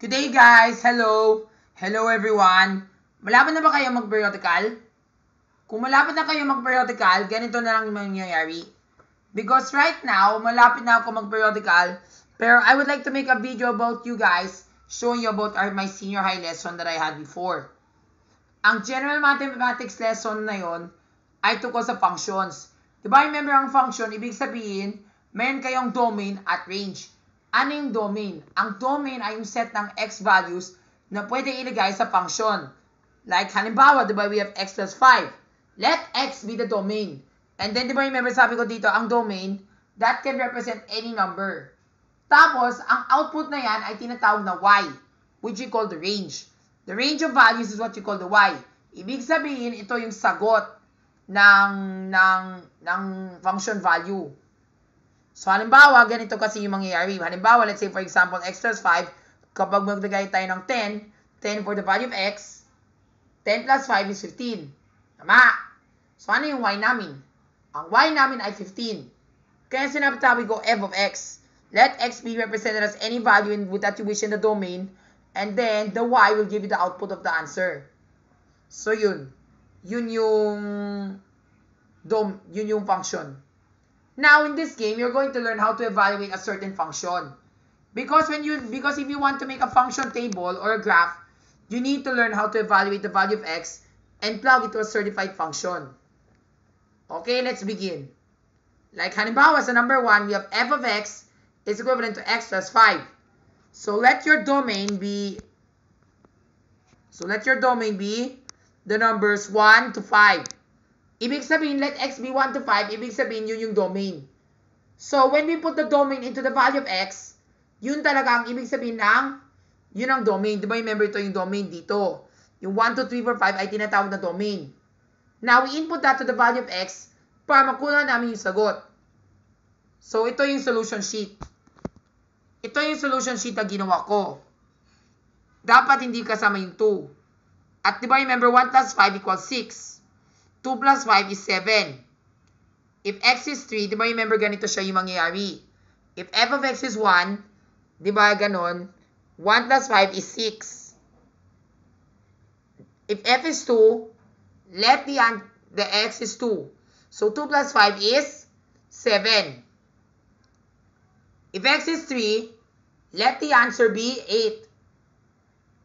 Good day guys! Hello! Hello everyone! Malapit na ba kayo mag-periodical? Kung malapit na kayo mag-periodical, ganito na lang mangyayari. Because right now, malapit na ako mag-periodical, pero I would like to make a video about you guys, showing you about my senior high lesson that I had before. Ang general mathematics lesson na yon ay tungkol sa functions. Diba, remember ang function, ibig sabihin, meron kayong domain at range. Ano yung domain? Ang domain ay yung set ng x values na pwede ilagay sa function. Like, halimbawa, diba, we have x plus 5. Let x be the domain. And then, diba, remember, sabi ko dito, ang domain, that can represent any number. Tapos, ang output na yan ay tinatawag na y, which you call the range. The range of values is what you call the y. Ibig sabihin, ito yung sagot ng function value. So, halimbawa, ganito kasi yung mangyayari. Halimbawa, let's say, for example, x plus 5, kapag maglagay tayo ng 10, 10 for the value of x, 10 plus 5 is 15. Tama? So, ano yung y namin? Ang y namin ay 15. Kaya sinabi ko, f of x. Let x be represented as any value that you wish in the domain, and then the y will give you the output of the answer. So, yun. Yun yung function. Now, in this game, you're going to learn how to evaluate a certain function. Because if you want to make a function table or a graph, you need to learn how to evaluate the value of x and plug it to a certified function. Okay, let's begin. Like, halimbawa, sa number 1, we have f of x is equivalent to x plus 5. So, let your domain be the numbers 1 to 5. Ibig sabihin, let x be 1 to 5, ibig sabihin, yun yung domain. So, when we put the domain into the value of x, yun talaga ang ibig sabihin ng, yun ang domain. Diba, remember ito yung domain dito. Yung 1, 2, 3, 4, 5 ay tinatawag na domain. Now, we input that to the value of x para makuha namin yung sagot. So, ito yung solution sheet. Ito yung solution sheet na ginawa ko. Dapat hindi kasama yung 2. At diba, remember, 1 plus 5 equals 6. 2 plus 5 is 7. If x is 3, di ba remember ganito siya yung mangyayari. If f of x is 1, di ba ganon, 1 plus 5 is 6. If f is 2, let the x is 2. So 2 plus 5 is 7. If x is 3, let the answer be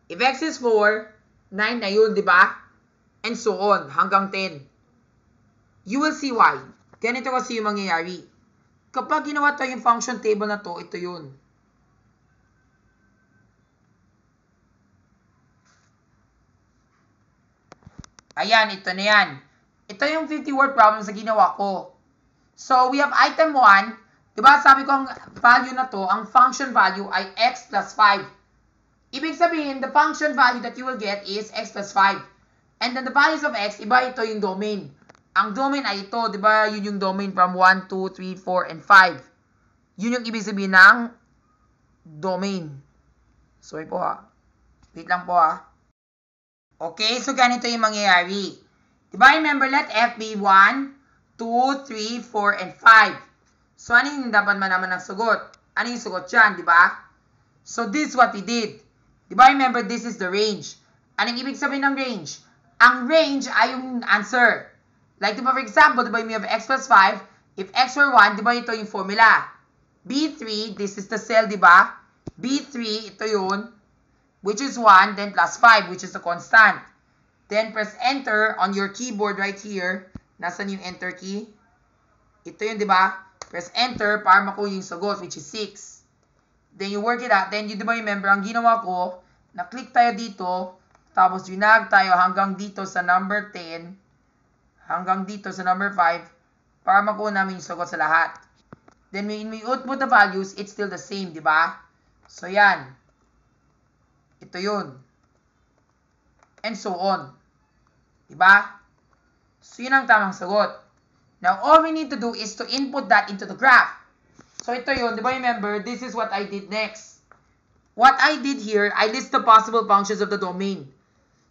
8. If x is 4, 9 na yun, di ba? And so on, hanggang 10. You will see why. Ganito kasi yung mangyayari. Kapag ginawa tayo yung function table na to, ito yun. Ayan, ito na yan. Ito yung 50-word problem sa ginawa ko. So, we have item 1. Diba, sabi ko ang value na to, ang function value ay x plus 5. Ibig sabihin, the function value that you will get is x plus 5. And then the values of x, iba ito yung domain. Ang domain ay ito, di ba? Yun yung domain from 1, 2, 3, 4, and 5. Yun yung ibig sabihin ng domain. Sorry po ha. Wait lang po ha. Okay, so ganito yung mangyayari. Di ba? Remember, let f be 1, 2, 3, 4, and 5. So, ano yung dapat malaman ng sagot? Ano yung sagot dyan, di ba? So, this is what we did. Di ba? Remember, this is the range. Anong ibig sabihin ng range? Ang range ay yung answer. Like, diba, for example, diba, we have x plus 5. If x were 1, diba, ito yung formula. B3, this is the cell, diba? B3, ito yun, which is 1, then plus 5, which is a constant. Then, press enter on your keyboard right here. Nasaan yung enter key? Ito yun, diba? Press enter para makuha yung sagot, which is 6. Then, you work it out. Then, you diba, remember, ang ginawa ko, na-click tayo dito, tapos dinag tayo hanggang dito sa number 10, hanggang dito sa number 5, para makuha namin yung sagot sa lahat. Then, when we output the values, it's still the same, di ba? So, yan. Ito yun. And so on. Di ba? So, yun ang tamang sagot. Now, all we need to do is to input that into the graph. So, ito yun. Di ba, remember, this is what I did next. What I did here, I list the possible functions of the domain.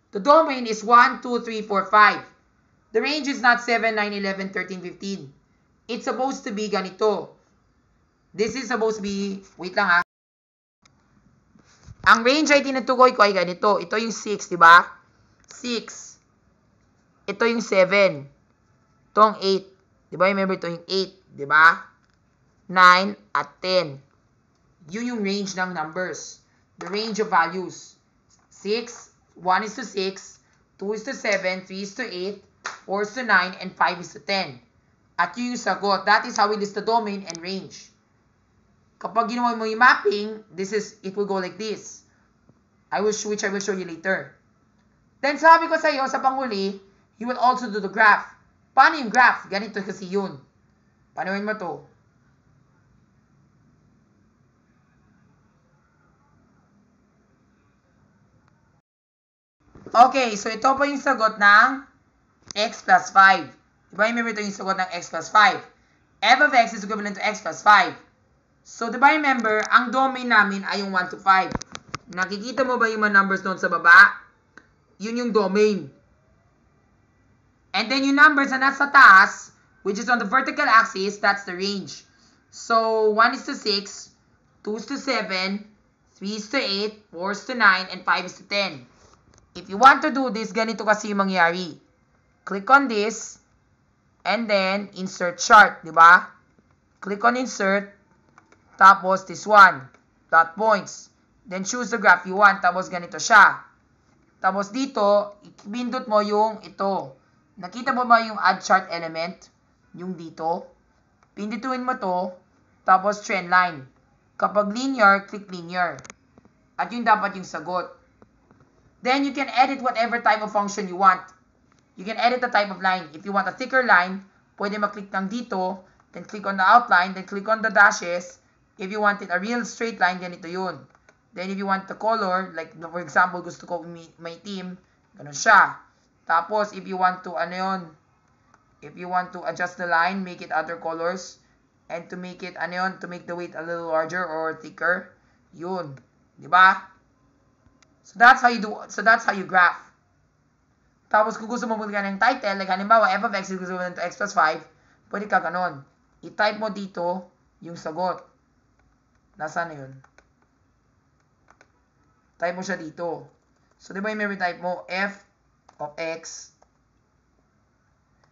The domain is 1, 2, 3, 4, 5. The range is not 7, 9, 11, 13, 15. It's supposed to be ganito. This is supposed to be, wait lang ha. Ang range ay tinutukoy ko ay ganito. Ito yung 6, di ba? 6. Ito yung 7. Ito ang 8. Di ba? Remember, ito yung 8. Di ba? 9 at 10. Yun yung range ng numbers. The range of values. 6, 1 is to 6, 2 is to 7, 3 is to 8, 4 is to 9, and 5 is to 10. At yun yung sagot. That is how we list the domain and range. Kapag ginawa mo yung mapping, it will go like this. Which I will show you later. Then sabi ko sa iyo, sa panghuli, you will also do the graph. Paano yung graph? Ganito kasi yun. Panuhin mo to. Okay, so ito po yung sagot ng x plus 5. Diba, remember ito yung sagot ng x plus 5. F of x is equivalent to x plus 5. So, diba, remember, ang domain namin ay yung 1 to 5. Nakikita mo ba yung mga numbers doon sa baba? Yun yung domain. And then, yung numbers na nasa taas, which is on the vertical axis, that's the range. So, 1 is to 6, 2 is to 7, 3 is to 8, 4 is to 9, and 5 is to 10. If you want to do this, ganito kasi yung mangyari. Click on this, and then insert chart, di ba? Click on insert, tapos this one, dot points. Then choose the graph you want, tapos ganito siya. Tapos dito, pindot mo yung ito. Nakita mo ba yung add chart element? Yung dito. Pindutuin mo to, tapos trend line. Kapag linear, click linear. At yun dapat yung sagot. Then you can edit whatever type of function you want. You can edit the type of line. If you want a thicker line, pwede maklik lang dito, then click on the outline, then click on the dashes. If you wanted a real straight line, ganito yun. Then if you want the color, like for example, gusto ko may team, ganun siya. Tapos if you want to, if you want to adjust the line, make it other colors, and to make it, to make the weight a little larger or thicker, yun. Diba? So that's how you graph. Tapos kung gusto mo magligyan ng title, like halimbawa, f of x is equivalent to x plus 5, pwede ka ganon. I-type mo dito yung sagot. Nasaan na yun? Type mo siya dito. So, di ba yung may type mo, f of x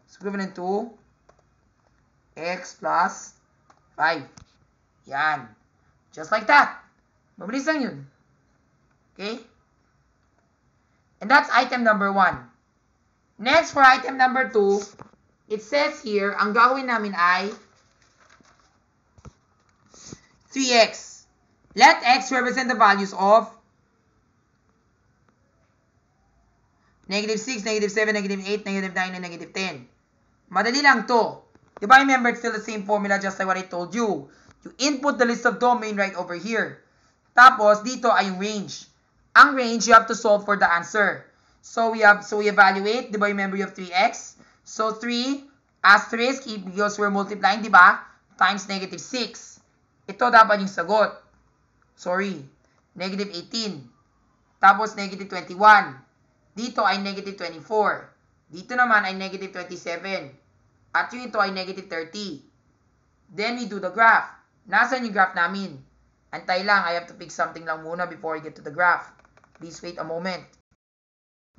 is equivalent to x plus 5. Yan. Just like that. Mabilis lang yun. Okay? And that's item number 1. Next, for item number 2, it says here, ang gagawin namin ay 3x. Let x represent the values of negative 6, negative 7, negative 8, negative 9, and negative 10. Madali lang to. Diba, remember, it's still the same formula just like what I told you. You input the list of domain right over here. Tapos, dito ay yung range. Ang range, you have to solve for the answer. So, we evaluate. Diba, remember, you have 3x. So, 3 asterisk, because we're multiplying, diba? Times negative 6. Ito dapat yung sagot. Sorry. Negative 18. Tapos, negative 21. Dito ay negative 24. Dito naman ay negative 27. At yung ito ay negative 30. Then, we do the graph. Nasaan yung graph namin? Antay lang, I have to pick something lang muna before I get to the graph. Please wait a moment.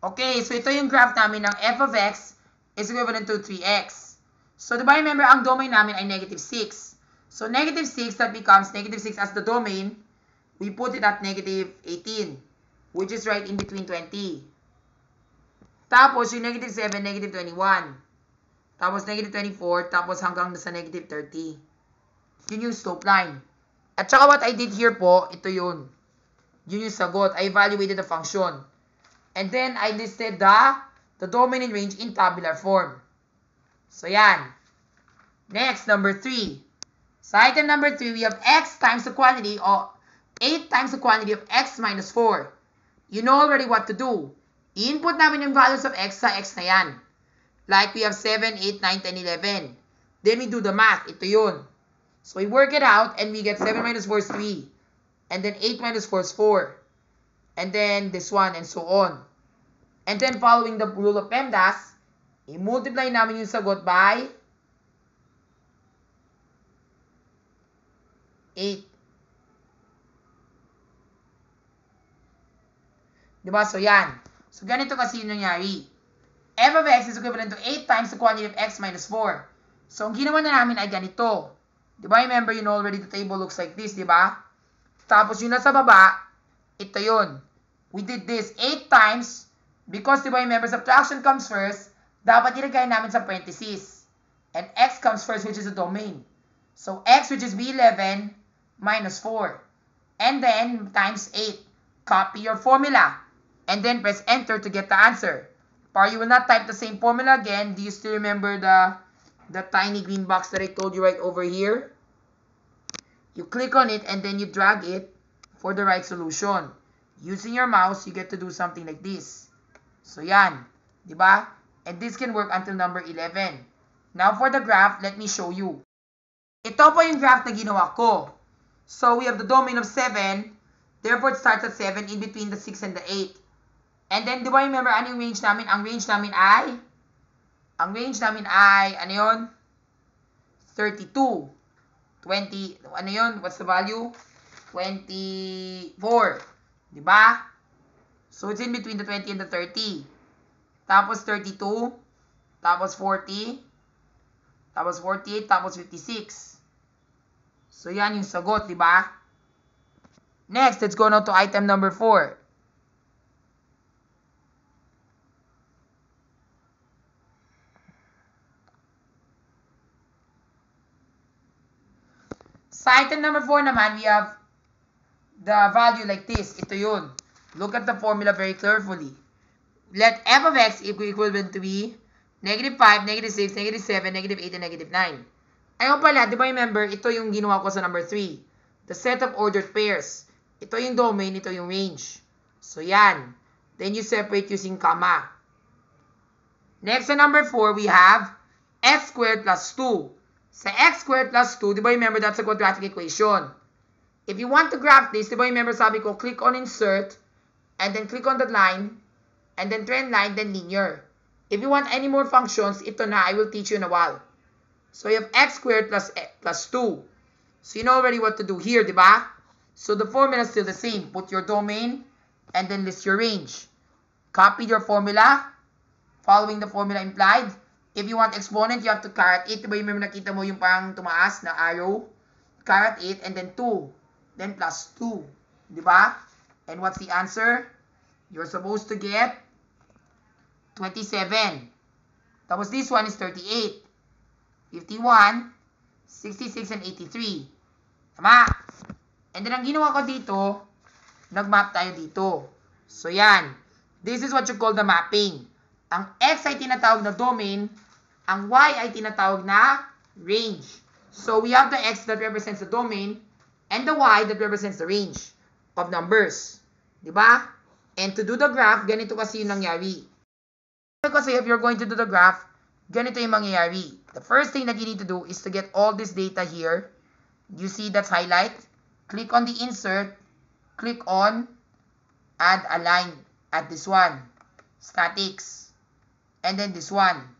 Okay, so ito yung graph namin ng f of x is equivalent to 3x. So, diba remember, ang domain namin ay negative 6. So, negative 6, that becomes negative 6 as the domain. We put it at negative 18, which is right in between 20. Tapos, yung negative 7, negative 21. Tapos, negative 24, tapos hanggang sa negative 30. Yun yung slope line. At saka what I did here po, ito yun. Yun yung sagot. I evaluated the function. And then, I listed the domain and range in tabular form. So, yan. Next, number 3. Sa item number 3, we have x times the quantity of 8 times the quantity of x minus 4. You know already what to do. I-input namin yung values of x sa x na yan. Like we have 7, 8, 9, 10, 11. Then we do the math. Ito yun. So we work it out and we get 7 minus 4 is 3. And then 8 minus 4 is 4. And then this one and so on. And then following the rule of PEMDAS, i-multiply namin yung sagot by 8. Diba? So, yan. So, ganito kasi yung nangyari. F of x is equivalent to 8 times the quantity of x minus 4. So, ang ginawa na namin ay ganito. Diba? Remember, you know already the table looks like this, diba? Tapos, yung nasa baba, ito yun. We did this 8 times because, diba, remember, subtraction comes first. Dapat ilagay namin sa parentheses. And x comes first, which is the domain. So, x, which is B11, minus 4. And then, times 8. Copy your formula. And then, press enter to get the answer. Or you will not type the same formula again. Do you still remember the tiny green box that I told you right over here? You click on it and then you drag it for the right solution. Using your mouse, you get to do something like this. So, yan. Diba? And this can work until number 11. Now, for the graph, let me show you. Ito po yung graph na ginawa ko. So, we have the domain of 7. Therefore, it starts at 7 in between the 6 and the 8. And then, di ba remember, ano yung range namin? Ang range namin ay, ano yun? 32. 20, ano yun? What's the value? 24. Di ba? So, it's in between the 20 and the 30. Tapos 32. Tapos 40. Tapos 48. Tapos 56. So, yan yung sagot, di ba? Next, let's go now to item number 4. Sa item number 4 naman, we have the value like this. Ito yun. Look at the formula very carefully. Let f of x equivalent to be negative 5, negative 6, negative 7, negative 8, and negative 9. Ayun pala, di ba remember, ito yung ginawa ko sa number 3. The set of ordered pairs. Ito yung domain, ito yung range. So, yan. Then you separate using comma. Next, sa number 4, we have x squared plus 2. Sa x squared plus 2, di ba remember that's a quadratic equation. If you want to graph this, di ba remember sabi ko, click on insert, and then click on the line, and then trend line, then linear. If you want any more functions, ito na, I will teach you in a while. So you have x squared plus 2. So you know already what to do here, di ba? So the formula is still the same. Put your domain, and then list your range. Copy your formula, following the formula implied. If you want exponent, you have to caret 8. Diba yung nakita mo yung parang tumaas na arrow? Caret 8 and then 2. Then plus 2. Diba? And what's the answer? You're supposed to get 27. Tapos this one is 38. 51, 66, and 83. Tama? And then ang ginawa ko dito, nag-map tayo dito. So yan. This is what you call the mapping. Ang x ay tinatawag na domain, ang y ay tinatawag na range. So, we have the x that represents the domain and the y that represents the range of numbers. Diba? And to do the graph, ganito kasi yung nangyari. Kasi if you're going to do the graph, ganito yung mangyayari. The first thing that you need to do is to get all this data here. You see that's highlight? Click on the insert. Click on add a line at this one. Statics. And then this one.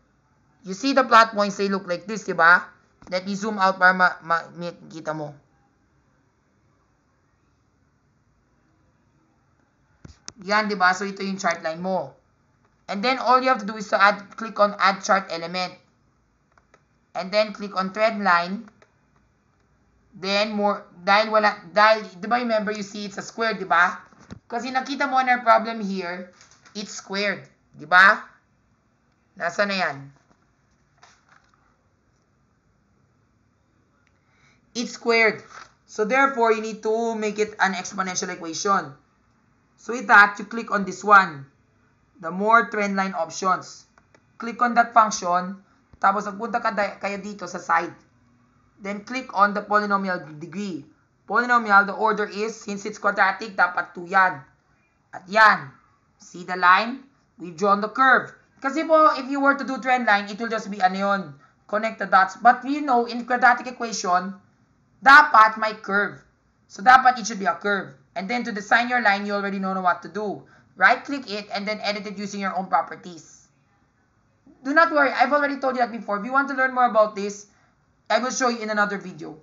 You see the plot points, they look like this, diba? Let me zoom out para makita mo. Yan, diba? So, ito yung chart line mo. And then, all you have to do is to click on add chart element. And then, click on trend line. Then, diba remember, you see it's a square, diba? Kasi nakita mo na problem here, it's squared. Diba? Nasa na yan? It's squared. So, therefore, you need to make it an exponential equation. So, with that, you click on this one. The more trend line options. Click on that function. Tapos, magpunta kayo dito sa side. Then, click on the polynomial degree. Polynomial, the order is, since it's quadratic, dapat 2 yan. At yan. See the line? We've drawn the curve. Kasi po, if you were to do trend line, it will just be, ano yun, connect the dots. But you know, in quadratic equation, dapat may curve. So, dapat it should be a curve. And then, to design your line, you already know what to do. Right-click it, and then edit it using your own properties. Do not worry, I've already told you that before. If you want to learn more about this, I will show you in another video.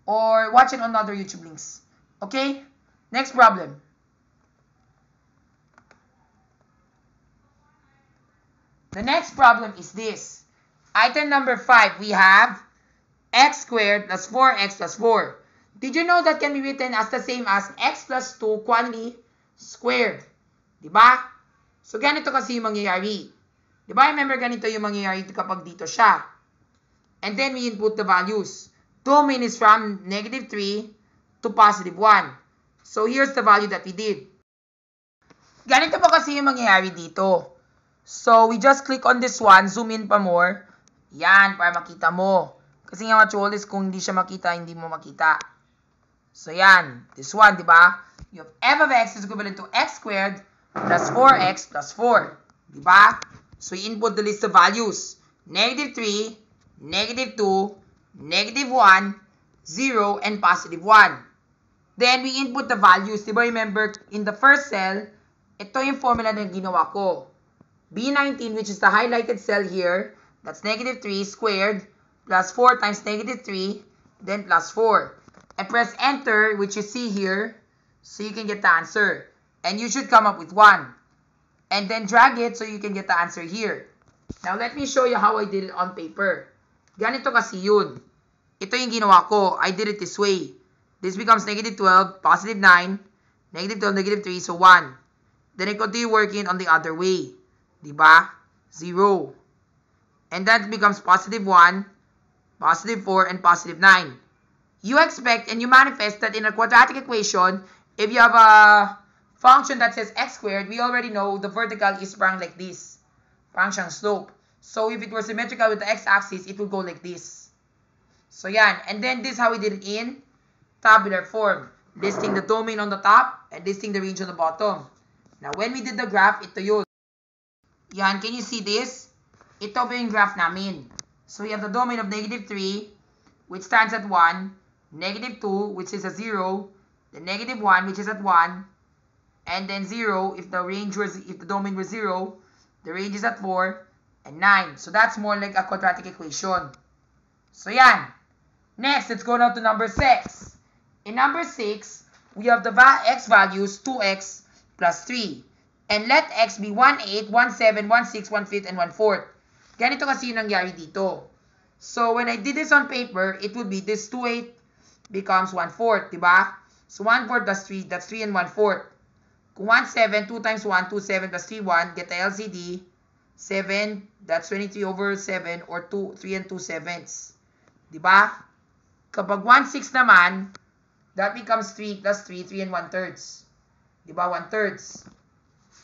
Or watch it on other YouTube links. Okay? Next problem. The next problem is this. Item number 5, we have x squared plus 4x plus 4. Did you know that can be written as the same as x plus 2 quantity squared? Diba? So, ganito kasi yung mangyayari. Diba? Remember, ganito yung mangyayari kapag dito siya. And then, we input the values. Domain is from negative 3 to positive 1. So, here's the value that we did. Ganito pa kasi yung mangyayari dito. So, we just click on this one, zoom in pa more. Yan, para makita mo. Kasi nga is kung hindi siya makita, hindi mo makita. So, yan. This one, di ba? You have f of x is equivalent to x squared plus 4x plus 4. Di ba? So, you input the list of values. Negative 3, negative 2, negative 1, 0, and positive 1. Then, we input the values. Di ba, remember, in the first cell, ito yung formula na ginawa ko. B19, which is the highlighted cell here, that's negative 3 squared plus 4 times negative 3, then plus 4. I press enter, which you see here, so you can get the answer. And you should come up with 1. And then drag it so you can get the answer here. Now, let me show you how I did it on paper. Ganito kasi yun. Ito yung ginawa ko. I did it this way. This becomes negative 12, positive 9, negative 12, negative 3, so 1. Then I continue working on the other way. Diba? 0. And that becomes positive 1, positive 4, and positive 9. You expect and you manifest that in a quadratic equation, if you have a function that says x squared, we already know the vertical is parang like this. Parang siyang slope. So if it were symmetrical with the x-axis, it would go like this. So yan. And then this is how we did it in tabular form. Listing the domain on the top and listing the range on the bottom. Now when we did the graph, ito yun. Yan. Can you see this? Ito ba yung graph namin? So we have the domain of negative 3, which stands at 1, negative 2, which is a 0, the negative 1, which is at 1, and then 0 if the domain was 0, the range is at 4, and 9. So that's more like a quadratic equation. So yan. Next, let's go now to number 6. In number 6, we have the x values 2x plus 3. And let x be 1/8, 1/7, 1/6, 1/5, and 1/4. Ganito kasi yung nangyari dito. So when I did this on paper, it would be this 2/8 becomes 1/4, diba? So 1/4 plus 3, that's 3 and 1/4. Kung 1/7, 2 times 1, 2, 7 plus 3, 1, get the LCD. 7, that's 23 over 7, or 2, 3 and 2 sevenths. Diba? Kapag 1/6 naman, that becomes 3 plus 3, 3 and 1/3. Diba? 1/3.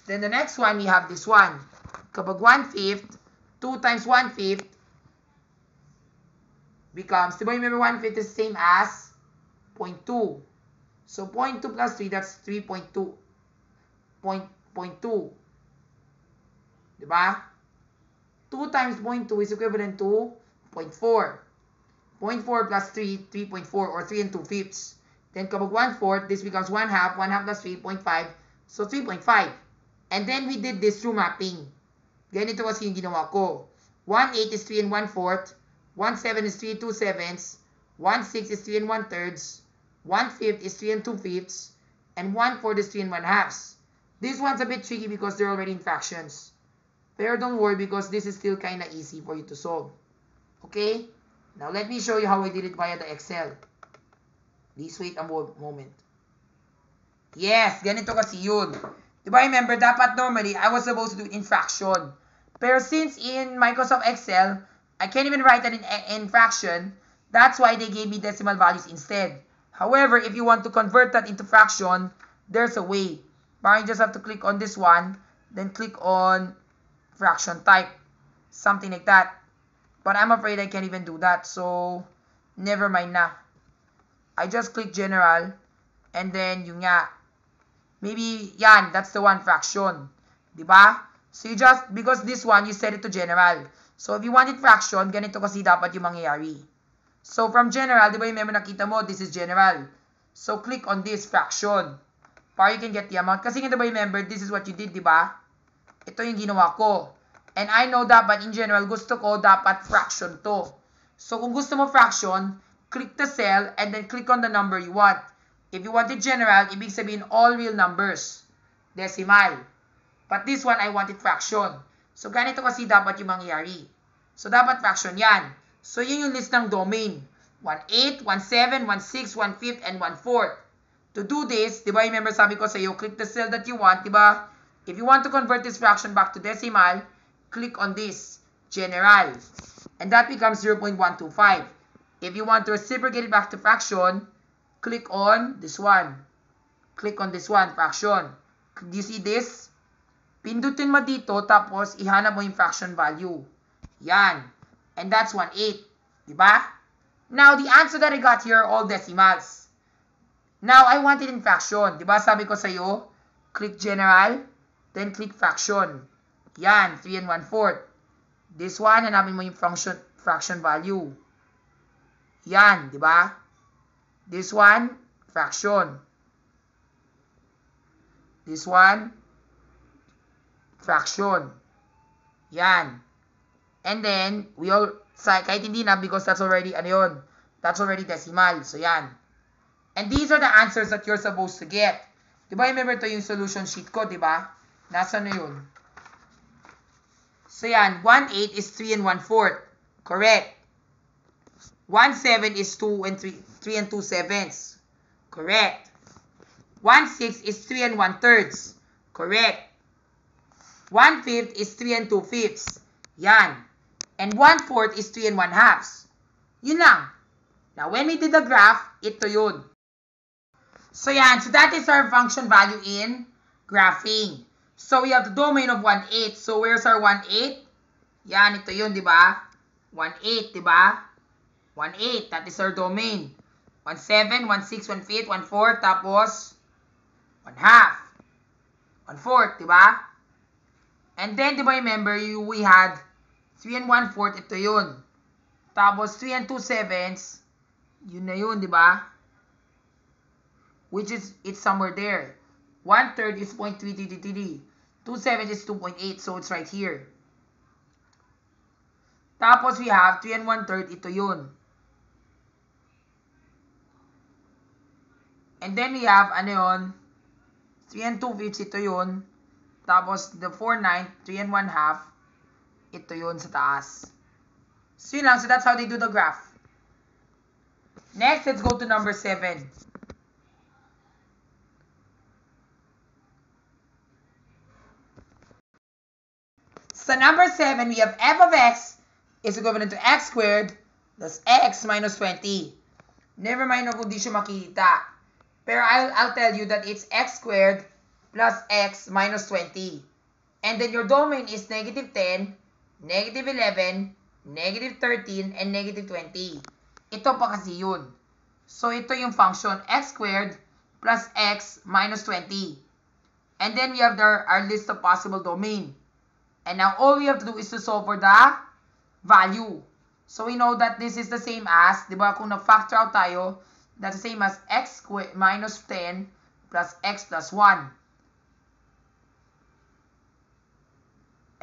Then the next one, we have this one. Kapag 1/5, 2 times 1/5 becomes, diba remember 1/5 is the same as 0.2. So 0.2 plus 3, that's 3.2. 0.2. Diba? 2 times 0.2 is equivalent to 0.4. 0.4 plus 3, 3.4, or 3 and 2/5. Then kapag 1/4, this becomes 1/2. 1/2 plus 3, 0.5. So 3.5. And then we did this through mapping. Ganito kasi yung ginawa ko. 1/8 is 3 and 1/4. 1/7 is 3 and 2 sevenths. 1/6 is 3 and 1/3. 1/5 is 3 and 2/5. And 1/4 is 3 and 1/2. This one's a bit tricky because they're already in fractions. Pero don't worry because this is still kind of easy for you to solve. Okay? Now let me show you how I did it via the Excel. Please wait a moment. Yes, ganito kasi yun. Diba remember, dapat normally, I was supposed to do it in fraction. Pero since in Microsoft Excel, I can't even write it in fraction, that's why they gave me decimal values instead. However, if you want to convert that into fraction, there's a way. Parang you just have to click on this one, then click on fraction type. Something like that. But I'm afraid I can't even do that, so never mind na. I just click general, and then yung nga. Maybe, yan, that's the one fraction. Diba? So you just, because this one, you set it to general. So if you wanted fraction, ganito kasi dapat yung mangyayari. So from general, diba yung nakita mo, this is general. So click on this fraction. Para you can get the amount. Kasi nga diba remember, this is what you did, diba? Ito yung ginawa ko. And I know dapat in general, gusto ko dapat fraction to. So kung gusto mo fraction, click the cell and then click on the number you want. If you wanted general, ibig sabihin all real numbers. Decimal. But this one, I wanted fraction. So, ganito kasi dapat yung mangyayari. So, dapat fraction yan. So, yun yung list ng domain. 1/8, 1/7, 1/6, 1/5, and 1/4. To do this, di ba, remember sabi ko sa iyo, click the cell that you want, di ba? If you want to convert this fraction back to decimal, click on this, general. And that becomes 0.125. If you want to reciprocate it back to fraction, click on this one. Click on this one, fraction. Do you see this? Pindutin mo dito, tapos ihanap mo yung fraction value. Yan. And that's 1/8. Diba? Now, the answer that I got here are all decimals. Now, I want it in fraction. Diba? Sabi ko sa iyo, click general, then click fraction. Yan, 3 and 1/4. This one, hanapin mo yung fraction value. Yan, diba? This one, fraction. This one, fraction. Yan. And then, kahit hindi na, because that's already, that's already decimal. So, yan. And these are the answers that you're supposed to get. Diba, remember ito yung solution sheet ko, diba? Nasaan na yun? So, yan. 1/8 is 3 and 1/4. Correct. 1/7 is 3 and 2/7. Correct. 1/6 is 3 and 1/3. Correct. 1/5 is 3 and 2/5. Yan. And 1/4 is 3 and 1/2. Yun lang. Now, when we did the graph, ito yun. So, yan. So, that is our function value in graphing. So, we have the domain of 1/8. So, where's our 1/8? Yan, ito yun, di ba? 1/8, di ba? 1/8, that is our domain. 1/7, 1/6, 1/5, 1/4, tapos 1/2. 1/4, di ba? And then, di ba, remember, we had 3 and 1/4, ito yun. Tapos, 3 and 2/7, yun na yun, di ba? Which is, it's somewhere there. 1/3 is 0.3333. 2/7 is 2.8, so it's right here. Tapos, we have 3 and 1/3, ito yun. And then, we have, 3 and 2/5, ito yun. Tapos, the 4/9, 3 and 1/2, ito yun sa taas. So, yun lang. So, that's how they do the graph. Next, let's go to number 7. So, number 7, we have f of x is equivalent to x squared plus x minus 20. Never mind kung di siya makita. Pero I'll tell you that it's x squared plus x minus 20. And then your domain is negative 10, negative 11, negative 13, and negative 20. Ito pa kasi yun. So, ito yung function x squared plus x minus 20. And then we have our list of possible domain. And now, all we have to do is to solve for the value. So, we know that this is the same as, di ba, kung nag-factor out tayo, that's the same as x squared minus 10 plus x plus 1.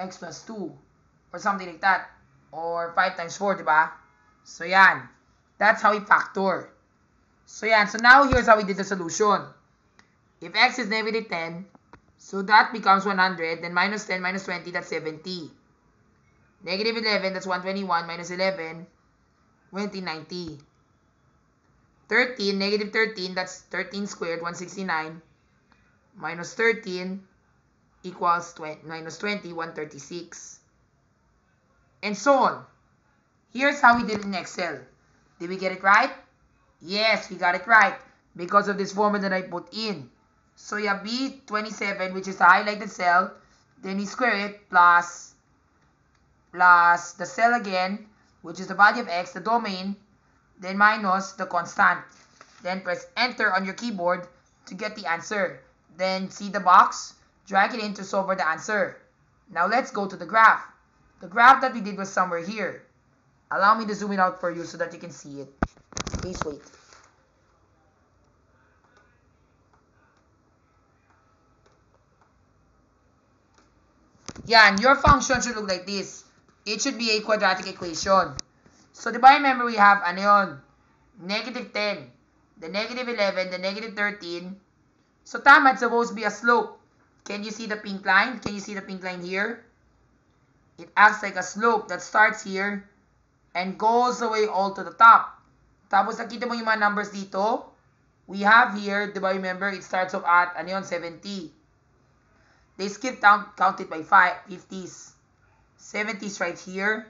X plus 2. Or something like that. Or 5 times 4, di ba? So, yan. That's how we factor. So, yan. So, now, here's how we did the solution. If x is negative 10, so that becomes 100. Then, minus 10 minus 20, that's 70. Negative 11, that's 121. Minus 11, 20, 90. 13, negative 13, that's 13 squared, 169. Minus 13 equals minus 20, 136. And so on. Here's how we did it in Excel. Did we get it right? Yes, we got it right. Because of this formula that I put in. So you have B27, which is the highlighted cell. Then you square it plus the cell again, which is the value of x, the domain. Then minus the constant. Then press enter on your keyboard to get the answer. Then see the box. Drag it in to solve for the answer. Now let's go to the graph. The graph that we did was somewhere here. Allow me to zoom it out for you so that you can see it. Please wait. Yan, your function should look like this. It should be a quadratic equation. So, di ba remember we have, negative 10, the negative 11, the negative 13. So, tama, it's supposed to be a slope. Can you see the pink line? Can you see the pink line here? It acts like a slope that starts here and goes away all to the top. Tapos nakita mo yung mga numbers dito. We have here, di ba, remember, it starts off at, 70. They skip down, count it by 50s. 70s right here.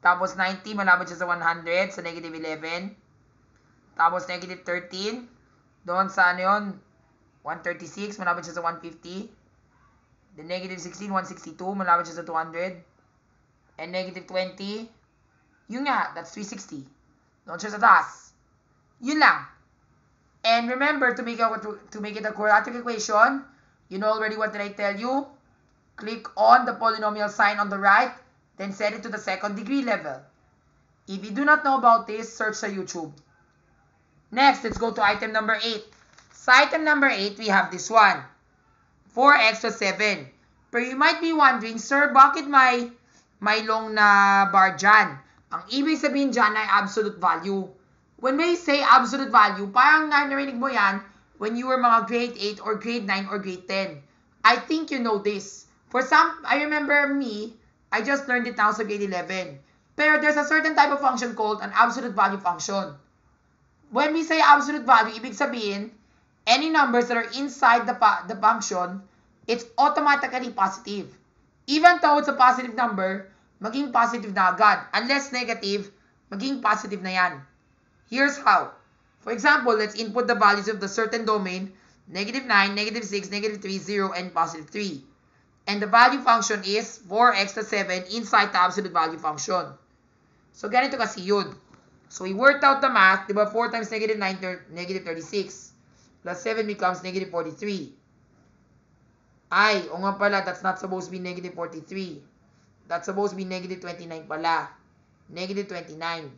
Tapos 90, malapit siya sa 100, sa negative 11. Tapos negative 13, doon sa 136, malapit siya sa 150. Then negative 16, 162, malapit siya sa 200. And negative 20, yun nga, that's 360. Doon siya sa taas. Yun lang. And remember, to make it a quadratic equation, you know already what did I tell you? Click on the polynomial sign on the right, then set it to the second degree level. If you do not know about this, search sa YouTube. Next, let's go to item number 8. Sa item number 8, we have this one. 4x plus 7. Pero you might be wondering, sir, bakit may long na bar dyan? Ang ibig sabihin dyan ay absolute value. When we say absolute value, parang narinig mo yan when you were mga grade 8 or grade 9 or grade 10. I think you know this. For some, I remember me, I just learned it now sa grade 11. Pero there's a certain type of function called an absolute value function. When we say absolute value, ibig sabihin, any numbers that are inside the function, it's automatically positive. Even though it's a positive number, maging positive na agad. Unless negative, maging positive na yan. Here's how. For example, let's input the values of the certain domain, negative 9, negative 6, negative 3, 0, and positive 3. And the value function is 4x plus 7 inside the absolute value function. So, ganito kasi yun. So, we worked out the math. Diba 4 times negative 9, negative 36. Plus 7 becomes negative 43. Ay, o nga pala, that's not supposed to be negative 43. That's supposed to be negative 29 pala. Negative 29.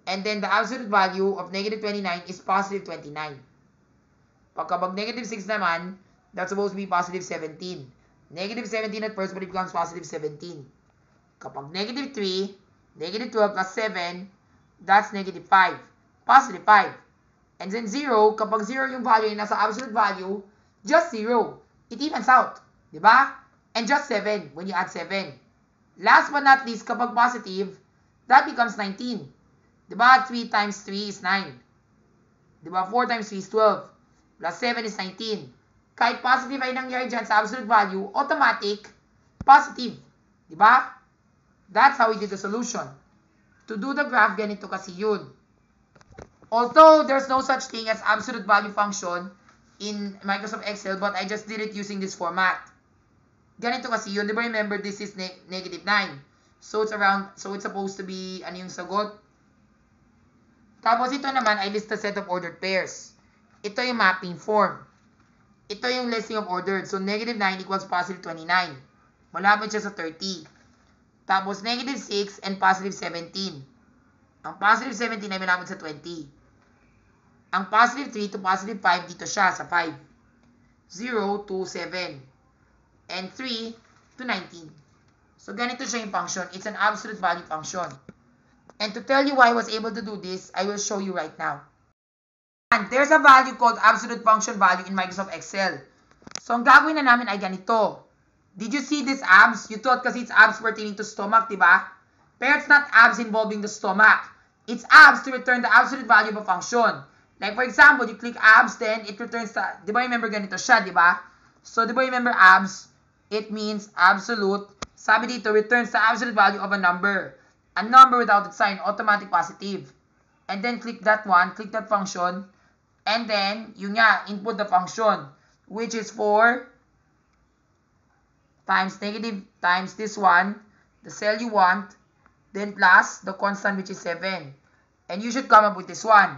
And then, the absolute value of negative 29 is positive 29. Pagkabag negative 6 naman, that's supposed to be positive 17. Negative 17 at first, but it becomes positive 17. Kapag negative 3, negative 12 plus 7, that's negative 5. Positive 5. And then 0, kapag 0 yung value yung nasa absolute value, just 0. It evens out. Diba? And just 7 when you add 7. Last but not least, kapag positive, that becomes 19. Diba? 3 times 3 is 9. Diba? 4 times 3 is 12. Plus 7 is 19. Kahit positive ay nangyari dyan sa absolute value, automatic, positive. Diba? That's how we did the solution. To do the graph, ganito kasi yun. Although there's no such thing as absolute value function in Microsoft Excel, but I just did it using this format. Ganito kasi yun. Diba remember, this is negative 9. So it's supposed to be, ano yung sagot? Tapos ito naman, I list a set of ordered pairs. Ito yung mapping form. Ito yung listing of ordered. So negative 9 equals positive 29. Malapit siya sa 30. Tapos negative 6 and positive 17. Ang positive 17 ay malapit sa 20. Ang positive 3 to positive 5 dito siya sa 5. 0 to 7. And 3 to 19. So ganito siya yung function. It's an absolute value function. And to tell you why I was able to do this, I will show you right now. And there's a value called absolute function value in Microsoft Excel. So ang gagawin na namin ay ganito. Did you see this abs? You thought kasi it's abs pertaining to stomach, diba? Pero it's not abs involving the stomach. It's abs to return the absolute value of a function. Like for example, you click abs, then it returns the, diba remember ganito siya, diba? So diba remember abs? It means absolute. Sabi dito, returns the absolute value of a number. A number without its sign, automatic positive. And then click that one, click that function. And then, yun nga, input the function, which is 4 times negative times this one, the cell you want, then plus the constant, which is 7. And you should come up with this one,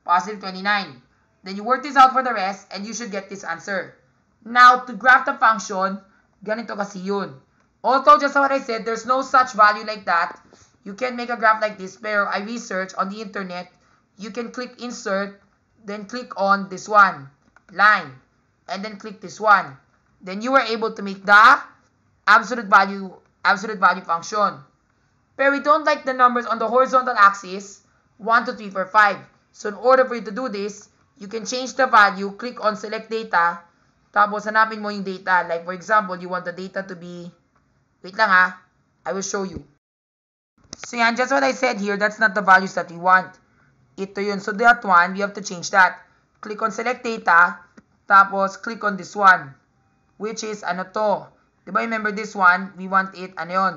positive 29. Then you work this out for the rest, and you should get this answer. Now, to graph the function, ganito kasi yun. Although, just what I said, there's no such value like that. You can make a graph like this, pero I researched on the internet, you can click insert, then click on this one, line, and then click this one. Then you are able to make the absolute value function. But we don't like the numbers on the horizontal axis, 1, 2, 3, 4, 5. So in order for you to do this, you can change the value, click on select data, Tapos, hanapin mo yung data. Like, for example, you want the data to be, wait lang ha, I will show you. So, yan, just what I said here, that's not the values that we want. Ito yun. So, that one, we have to change that. Click on select data, tapos, click on this one, which is, ano to? Diba, remember this one, we want it, ano yun?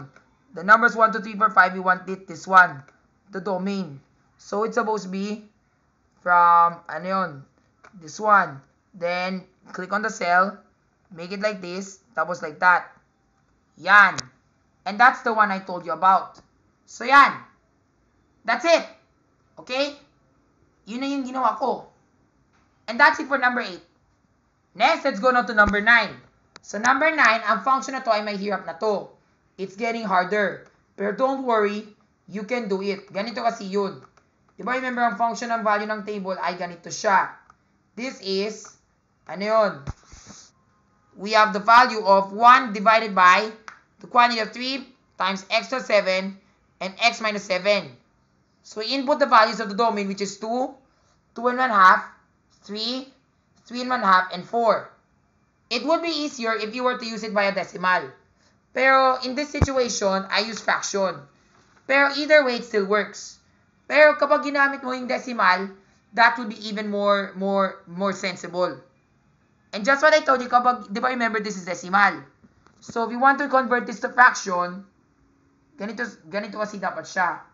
The numbers 1, 2, 3, 4, 5, we want it, this one, the domain. So, it's supposed to be from, ano yun, this one. Then, click on the cell, make it like this, tapos like that. Yan. And that's the one I told you about. So, yan. That's it. Okay? Yun na yung ginawa ko. And that's it for number 8. Next, let's go now to number 9. So, number 9, ang function na to ay may hirap na to. It's getting harder. Pero don't worry, you can do it. Ganito kasi yun. Diba, remember, ang function ng value ng table ay ganito siya. This is, ano yun? We have the value of 1 divided by the quantity of 3 times x plus 7 and x minus 7. So, we input the values of the domain, which is 2, 2 and 1/2, 3, 3 and 1/2, and 4. It would be easier if you were to use it via decimal. Pero, in this situation, I use fraction. Pero, either way, it still works. Pero, kapag ginamit mo yung decimal, that would be even more sensible. And just what I told you, kapag, di ba remember, this is decimal. So, if you want to convert this to fraction, ganito kasi dapat siya.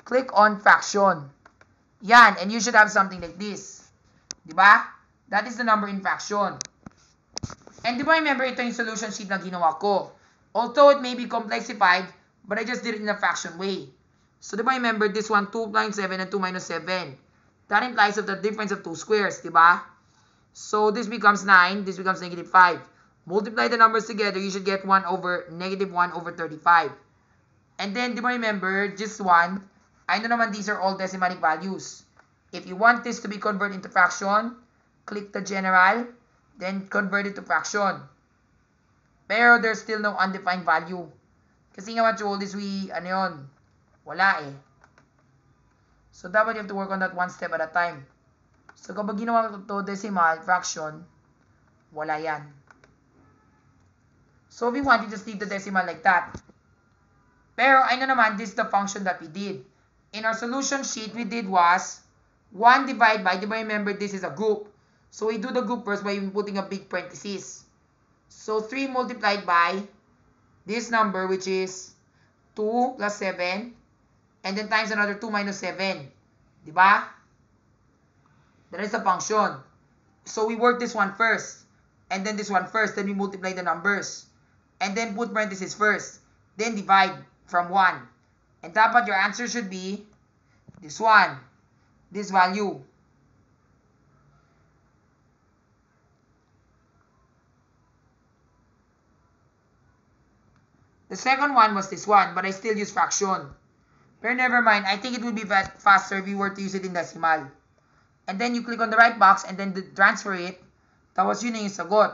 Click on fraction. Yan, and you should have something like this. Diba? That is the number in fraction. And diba remember, ito yung solution sheet na ginawa ko. Although it may be complexified, but I just did it in a fraction way. So diba remember, this one, 2 minus 7 and 2 minus 7. That implies of the difference of 2 squares, diba? So this becomes 9, this becomes negative 5. Multiply the numbers together, you should get 1 over negative 1 over 35. And then, diba remember, this one, I know naman these are all decimal values. If you want this to be converted into fraction, click the general, then convert it to fraction. Pero there's still no undefined value. Kasi nga what you hold is ano yun? Wala eh. So, dapat you have to work on that one step at a time. So, kapag ginawa ko to decimal, fraction, wala yan. So, if you want, you just leave the decimal like that. Pero, I know naman, this is the function that we did. In our solution sheet, we did was 1 divided by, remember, this is a group. So, we do the group first by putting a big parenthesis. So, 3 multiplied by this number, which is 2 plus 7, and then times another 2 minus 7. Diba? That is a function. So, we work this one first, and then this one first, then we multiply the numbers. And then put parenthesis first. Then divide from 1. And dapat your answer should be this one, this value. The second one was this one, but I still use fraction. But never mind, I think it would be faster if you were to use it in decimal. And then you click on the right box and then transfer it. Tapos yun yung sagot.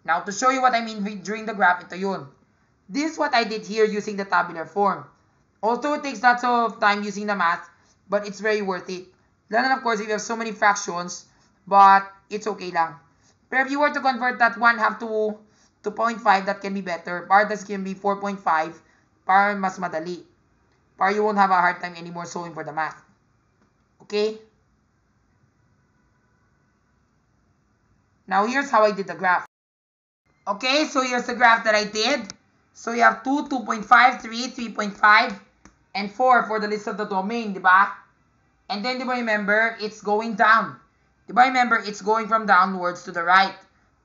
Now, to show you what I mean during the graph, ito yun. This is what I did here using the tabular form. Although it takes lots of time using the math, but it's very worth it. Then, of course, if you have so many fractions, but it's okay lang. But if you were to convert that 1/2 to 0.5, that can be better. Para that can be 4.5, para mas madali. Para you won't have a hard time anymore solving for the math. Okay? Now, here's how I did the graph. Okay, so here's the graph that I did. So, you have 2, 2.5, 3, 3.5, and 4 for the list of the domain, diba? And then, diba remember, it's going down. Diba remember, it's going from downwards to the right.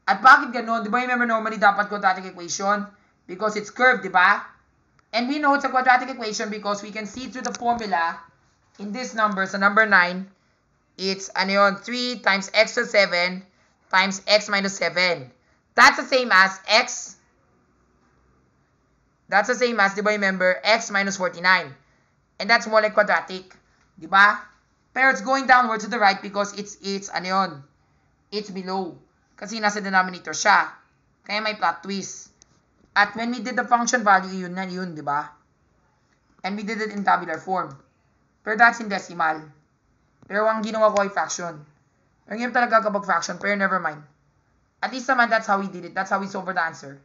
At bakit ganun? Di ba remember normally dapat quadratic equation? Because it's curved, di ba? And we know it's a quadratic equation because we can see through the formula in this number, so number 9, it's 3 times x plus 7 times x minus 7. That's the same as x. That's the same as, di ba remember, x minus 49. And that's more like quadratic. Di ba? Pero it's going downward to the right because it's below. Kasi nasa denominator siya. Kaya may plot twist. At when we did the function value, yun na yun, di ba? And we did it in tabular form. Pero that's in decimal. Pero ang ginawa ko ay fraction. Pero ngayon talaga kapag fraction, pero never mind. At least naman, that's how we did it. That's how we solved for the answer.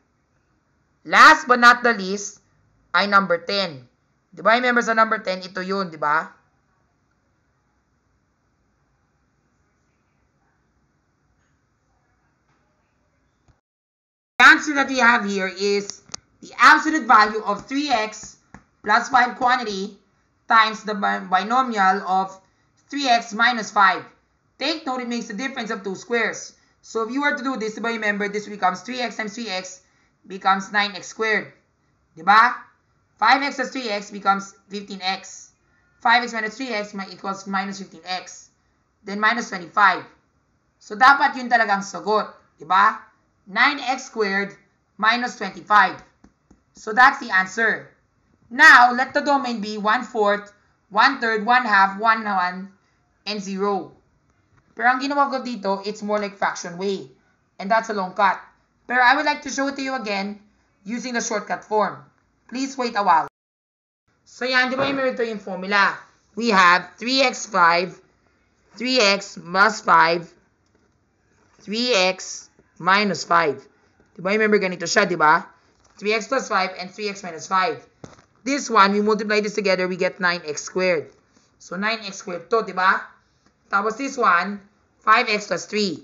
Last but not the least, ay number 10. Diba, remember sa number 10, ito yun, diba? The answer that we have here is the absolute value of 3x plus 5 quantity times the binomial of 3x minus 5. Take note, it makes the difference of 2 squares. So if you were to do this, diba, remember, this becomes 3x times 3x becomes 9x squared. Diba? 5x plus 3x becomes 15x. 5x minus 3x equals minus 15x. Then minus 25. So dapat yun talagang sagot. Diba? 9x squared minus 25. So that's the answer. Now, let the domain be 1/4, 1/3, 1/2, 1/1, and 0. Pero ang ginawa ko dito, it's more like fraction way. And that's a long cut. Pero I would like to show it to you again using the shortcut form. Please wait a while. So yan, di ba yung ito yung formula? We have 3x5, 3x plus 5, 3x minus 5. Di ba, remember ganito siya, di ba? 3x plus 5 and 3x minus 5. This one, we multiply this together, we get 9x squared. So 9x squared to, di ba? Tapos this one, 5x plus 3.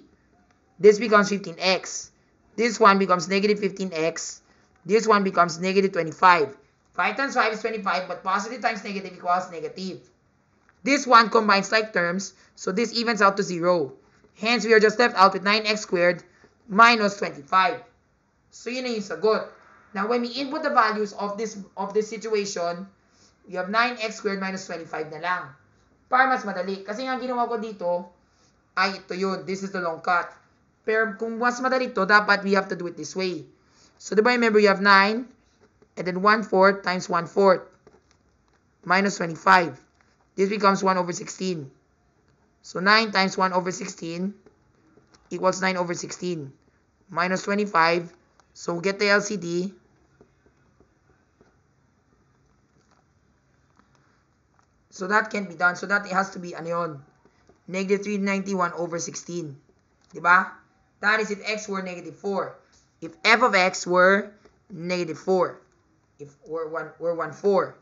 This becomes 15x. This one becomes negative 15x. This one becomes negative 25. 5 times 5 is 25, but positive times negative equals negative. This one combines like terms, so this evens out to 0. Hence, we are just left out with 9x squared minus 25. So, yun na yung sagot. Now, when we input the values of this situation, we have 9x squared minus 25 na lang. Para mas madali. Kasi nga ginawa ko dito, ay ito yun. This is the long cut. Pero kung mas madali to, dapat we have to do it this way. So, diba, remember, you have 9, and then 1/4 times 1/4 minus 25. This becomes 1 over 16. So, 9 times 1 over 16 equals 9 over 16. Minus 25. So, get the LCD. So, that can't be done. So, that has to be, ano yun? Negative 391 over 16. Diba? That is if x were negative 4. If f of x were negative 4. If we're 1/4.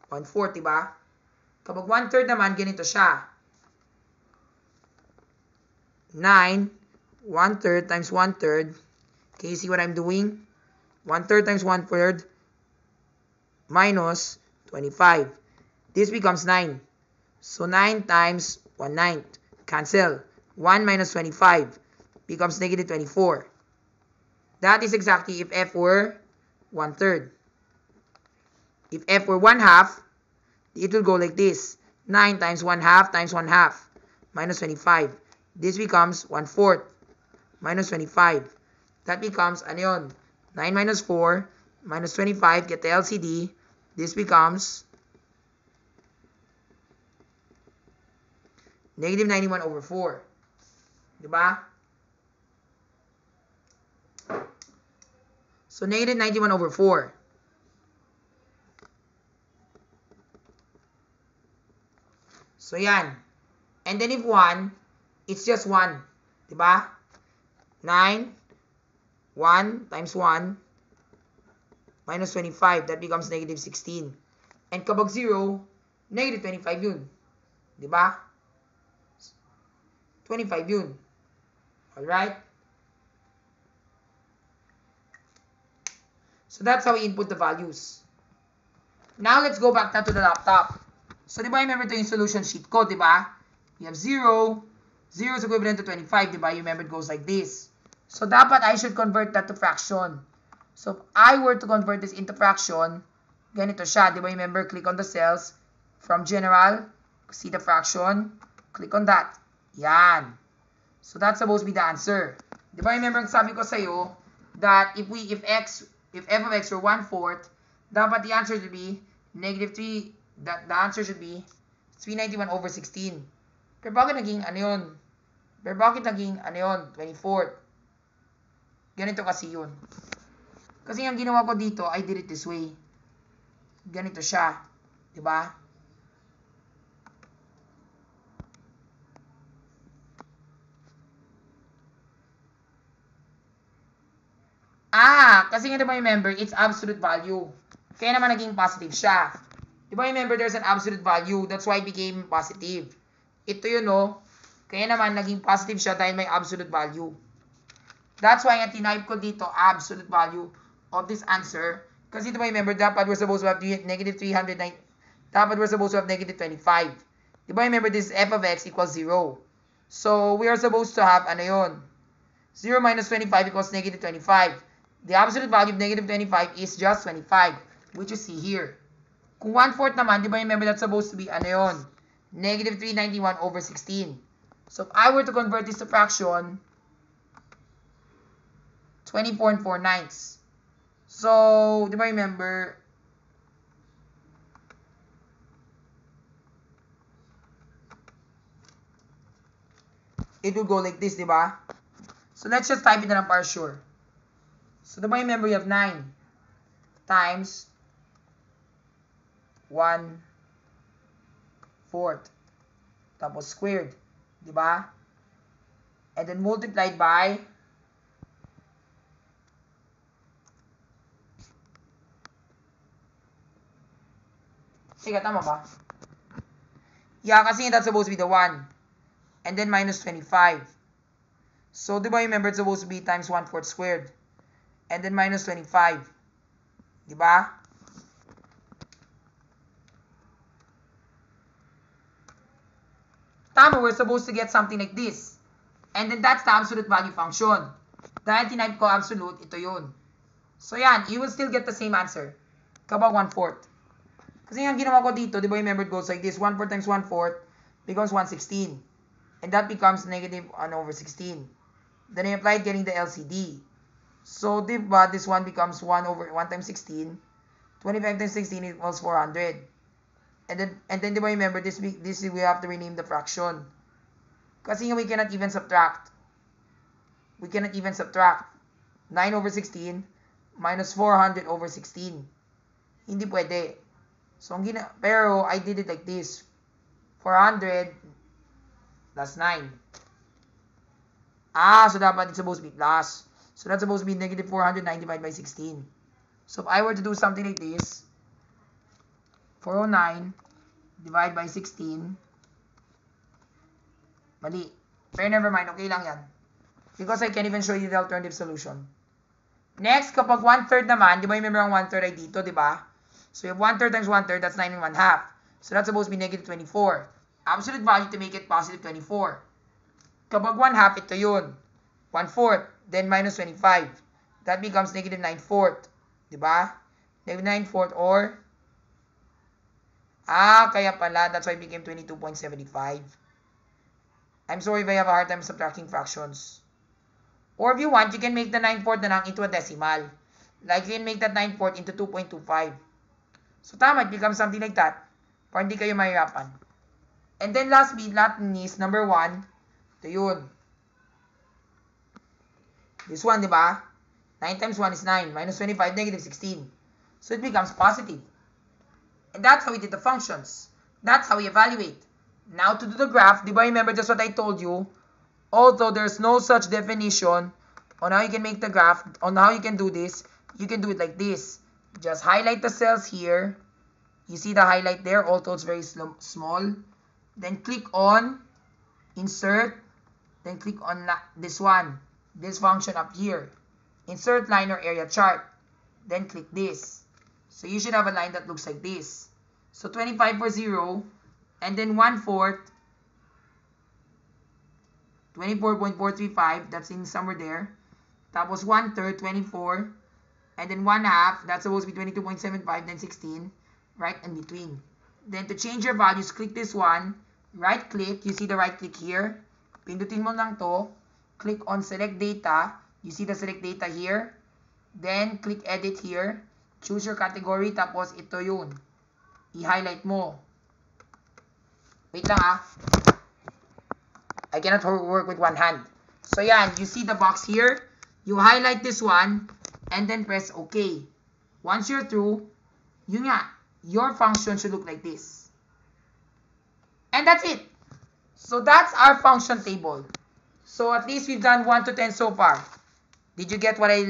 1/4, diba? Kapag 1/3 naman, ganito siya. 9, 1/3 times 1/3. Can you see what I'm doing? 1/3 times 1/3 minus 25. This becomes 9. So 9 times 1/9. Cancel. 1 minus 25 becomes negative 24. That is exactly if f were 1/3. If f were 1/2, it will go like this. 9 times 1/2 times 1/2 minus 25. This becomes 1/4 minus 25. That becomes, ano yun? 9 minus 4 minus 25. Get the LCD. This becomes negative 91 over 4. Diba? So, negative 91 over 4. So, yan. And then if 1, it's just 1. Diba? 9, 1 times 1 minus 25. That becomes negative 16. And kapag 0, negative 25 yun. Diba? 25 yun. Alright? So, that's how we input the values. Now, let's go back now to the laptop. So, di ba, remember ito yung solution sheet ko, di ba? You have 0. 0 is equivalent to 25, di ba? You remember it goes like this. So, dapat I should convert that to fraction. So, if I were to convert this into fraction, ganito siya, di ba? Remember, click on the cells. From general, see the fraction. Click on that. Yan. So, that's supposed to be the answer. Di ba, remember, sabi ko sa'yo, that if f of x were 1/4, dapat the answer should be negative 3. The answer should be 391 over 16. Pero bakit naging ano yun? Pero bakit naging ano yun? 24. Ganito kasi yun. Kasi ang ginawa ko dito, I did it this way. Ganito siya. Diba? Kasi nga diba remember, it's absolute value. Kaya naman naging positive siya. Diba remember, there's an absolute value. That's why it became positive. Ito yun, no? Kaya naman naging positive siya dahil may absolute value. That's why nga tinype ko dito, absolute value of this answer. Kasi diba remember, dapat we're supposed to have negative 309. Dapat we're supposed to have negative 25. Diba remember, this f of x equals 0. So, we are supposed to have, ano yun? 0 minus 25 equals negative 25. The absolute value of negative 25 is just 25, which you see here. Kung 1/4 naman, di ba remember that's supposed to be, ano yun? Negative 391 over 16. So, if I were to convert this to fraction, 24 and 4/9. So, di ba remember, it will go like this, di ba? So, let's just type it na lang para sure. So, diba remember you have 9 times 1/4. Tapos squared. Diba? And then multiplied by Sige, tama ba? Yeah, kasi that's supposed to be the 1. And then minus 25. So, diba remember it's supposed to be times 1/4 squared. And then minus 25. Diba? Tama, we're supposed to get something like this. And then that's the absolute value function. Dahil tinype ko absolute, ito yun. So yan, you will still get the same answer. Kapag 1/4. Kasi yung ginawa ko dito, di ba remember it goes like this. 1/4 times 1/4 becomes 1/16. And that becomes negative 1 over 16. Then I applied getting the LCD. So, diba, this one becomes 1 times 16. 25 times 16 equals 400. And then diba, remember, this we have to rename the fraction. Kasi we cannot even subtract. We cannot even subtract 9 over 16 minus 400 over 16. Hindi pwede. So, pero I did it like this. 400 plus 9. So dapat it's supposed to be plus. So that's supposed to be negative 409 divided by 16. So if I were to do something like this, 409 divided by 16, mali. Pero never mind, okay lang yan. Because I can't even show you the alternative solution. Next, kapag 1/3 naman, di ba remember ang 1/3 ay dito, di ba? So you have 1/3 times 1/3, that's 9 and 1/2. So that's supposed to be negative 24. Absolute value to make it positive 24. Kapag 1/2, ito yun. 1/4. Then minus 25. That becomes negative 9/4. Diba? Negative 9/4 or kaya pala, that's why it became 22.75. I'm sorry if I have a hard time subtracting fractions. Or if you want, you can make the 9/4 na lang into a decimal. Like, you can make that 9/4 into 2.25. So, tama, it becomes something like that. Para hindi kayo mahirapan. And then, last is number 1. Ito yun. This one, di ba? 9 times 1 is 9. Minus 25, negative 16. So, it becomes positive. And that's how we did the functions. That's how we evaluate. Now, to do the graph, di ba remember just what I told you? Although there's no such definition on how you can make the graph, on how you can do this, you can do it like this. Just highlight the cells here. You see the highlight there, although it's very small. Then click on Insert. Then click on this one. This function up here. Insert line or area chart. Then click this. So you should have a line that looks like this. So 25 for 0. And then 1/4. 24.435. That's in somewhere there. Tapos 1/3, 24. And then 1/2. That's supposed to be 22.75. Then 16. Right in between. Then to change your values, click this one. Right click. You see the right click here. Pindutin mo lang to. Click on select data. You see the select data here. Then, click edit here. Choose your category. Tapos, ito yun. I-highlight mo. Wait lang I cannot work with one hand. So, yan. You see the box here. You highlight this one. And then, press OK. Once you're through, yun nga. your function should look like this. And that's it. So that's our function table. So at least we've done 1 to 10 so far. Did you get what I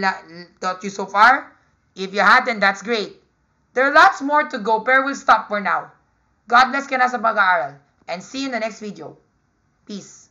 taught you so far? If you hadn't, that's great. There are lots more to go, pero we'll stop for now. God bless ka na sa pag-aaral. And see you in the next video. Peace.